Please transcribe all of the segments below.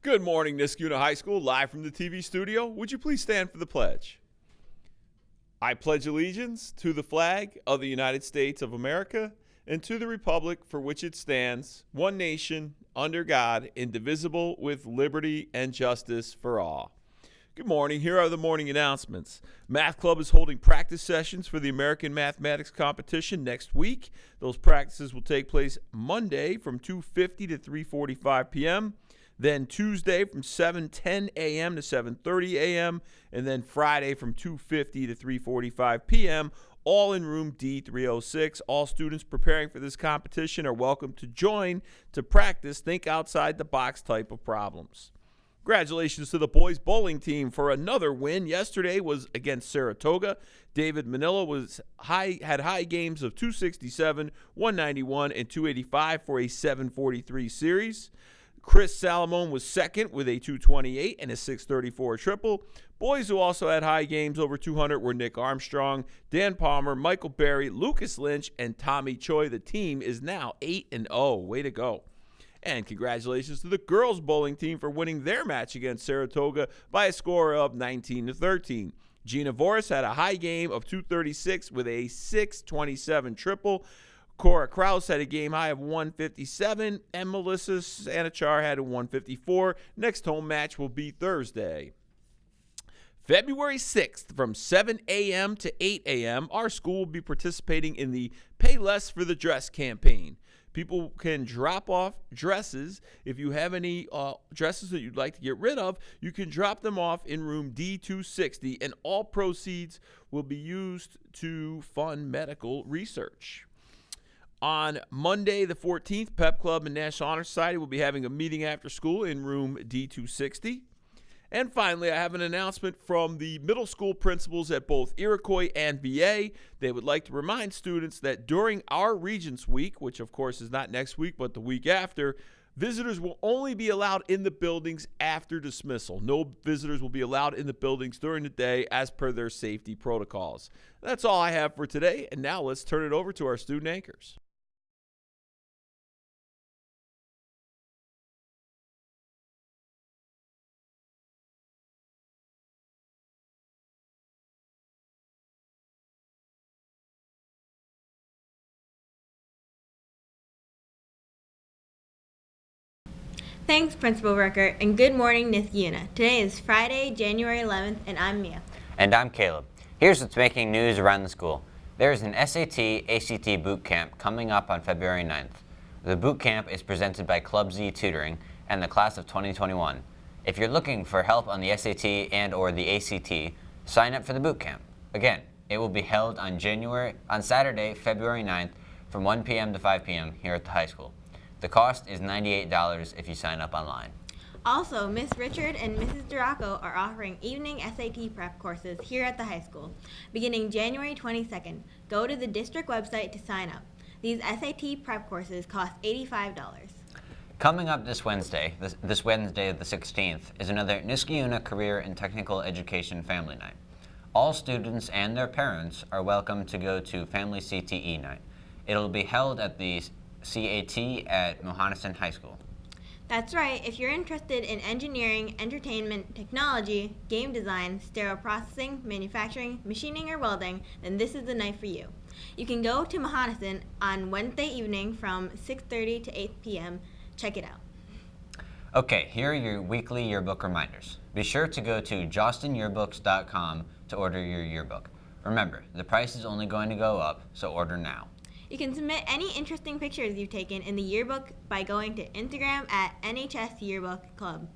Good morning, Niskuna High School, live from the TV studio. Would you please stand for the pledge? I pledge allegiance to the flag of the United States of America and to the republic for which it stands, one nation, under God, indivisible, with liberty and justice for all. Good morning. Here are the morning announcements. Math Club is holding practice sessions for the American Mathematics Competition next week. Those practices will take place Monday from 2:50 to 3:45 p.m., then Tuesday from 7:10 a.m. to 7:30 a.m., and then Friday from 2:50 to 3:45 p.m., all in room D306. All students preparing for this competition are welcome to join to practice think outside the box type of problems. Congratulations to the boys bowling team for another win. Yesterday was against Saratoga. David Manila had high games of 267, 191, and 285 for a 743 series. Chris Salamone was second with a 228 and a 634 triple. Boys who also had high games over 200 were Nick Armstrong, Dan Palmer, Michael Berry, Lucas Lynch, and Tommy Choi. The team is now 8-0. Way to go. And congratulations to the girls bowling team for winning their match against Saratoga by a score of 19-13. Gina Voris had a high game of 236 with a 627 triple. Cora Kraus had a game high of 157, and Melissa Sanachar had a 154. Next home match will be Thursday. February 6th from 7 a.m. to 8 a.m., our school will be participating in the Pay Less for the Dress campaign. People can drop off dresses. If you have any dresses that you'd like to get rid of, you can drop them off in room D260, and all proceeds will be used to fund medical research. On Monday, the 14th, Pep Club and National Honor Society will be having a meeting after school in room D260. And finally, I have an announcement from the middle school principals at both Iroquois and VA. They would like to remind students that during our Regents Week, which of course is not next week but the week after, visitors will only be allowed in the buildings after dismissal. No visitors will be allowed in the buildings during the day as per their safety protocols. That's all I have for today, and now let's turn it over to our student anchors. Thanks, Principal Rucker, and good morning, Niskuna. Today is Friday, January 11th, and I'm Mia. And I'm Caleb. Here's what's making news around the school. There is an SAT-ACT boot camp coming up on February 9th. The boot camp is presented by Club Z Tutoring and the class of 2021. If you're looking for help on the SAT and or the ACT, sign up for the boot camp. Again, it will be held on Saturday, February 9th from 1 p.m. to 5 p.m. here at the high school. The cost is $98 if you sign up online. Also, Miss Richard and Mrs. Duraco are offering evening SAT prep courses here at the high school. Beginning January 22nd, go to the district website to sign up. These SAT prep courses cost $85. Coming up this Wednesday the 16th, is another Niskuna Career and Technical Education Family Night. All students and their parents are welcome to go to Family CTE Night. It'll be held at the CAT at Mohonasen High School. That's right. If you're interested in engineering, entertainment, technology, game design, stereo processing, manufacturing, machining, or welding, then this is the night for you. You can go to Mohonasen on Wednesday evening from 6:30 to 8 p.m. Check it out. Okay, here are your weekly yearbook reminders. Be sure to go to jostinyearbooks.com to order your yearbook. Remember, the price is only going to go up, so order now. You can submit any interesting pictures you've taken in the yearbook by going to Instagram at NHS Yearbook Club.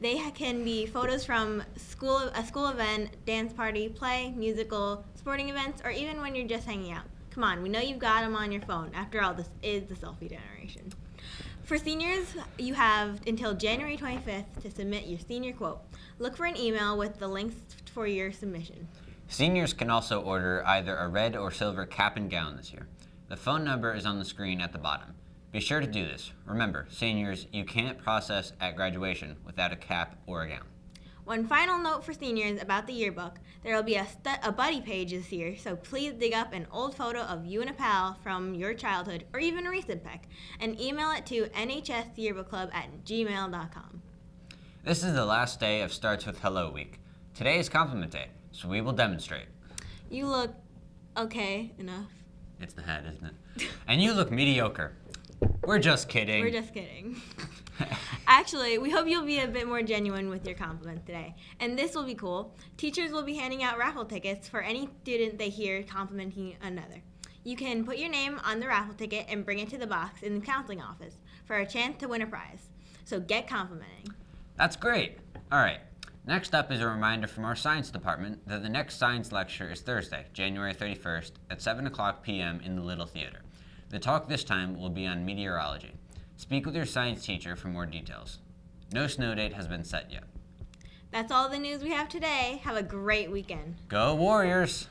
They can be photos from a school event, dance party, play, musical, sporting events, or even when you're just hanging out. Come on, we know you've got them on your phone. After all, this is the selfie generation. For seniors, you have until January 25th to submit your senior quote. Look for an email with the links for your submission. Seniors can also order either a red or silver cap and gown this year. The phone number is on the screen at the bottom. Be sure to do this. Remember, seniors, you can't process at graduation without a cap or a gown. One final note for seniors about the yearbook. There will be a buddy page this year, so please dig up an old photo of you and a pal from your childhood or even a recent pic and email it to nhsyearbookclub@gmail.com. This is the last day of Starts with Hello Week. Today is Compliment Day, so we will demonstrate. You look okay enough. It's the head, isn't it? And you look mediocre. We're just kidding. We're just kidding. Actually, we hope you'll be a bit more genuine with your compliment today. And this will be cool. Teachers will be handing out raffle tickets for any student they hear complimenting another. You can put your name on the raffle ticket and bring it to the box in the counseling office for a chance to win a prize. So get complimenting. That's great. All right. Next up is a reminder from our science department that the next science lecture is Thursday, January 31st at 7 o'clock p.m. in the Little Theater. The talk this time will be on meteorology. Speak with your science teacher for more details. No snow date has been set yet. That's all the news we have today. Have a great weekend. Go Warriors!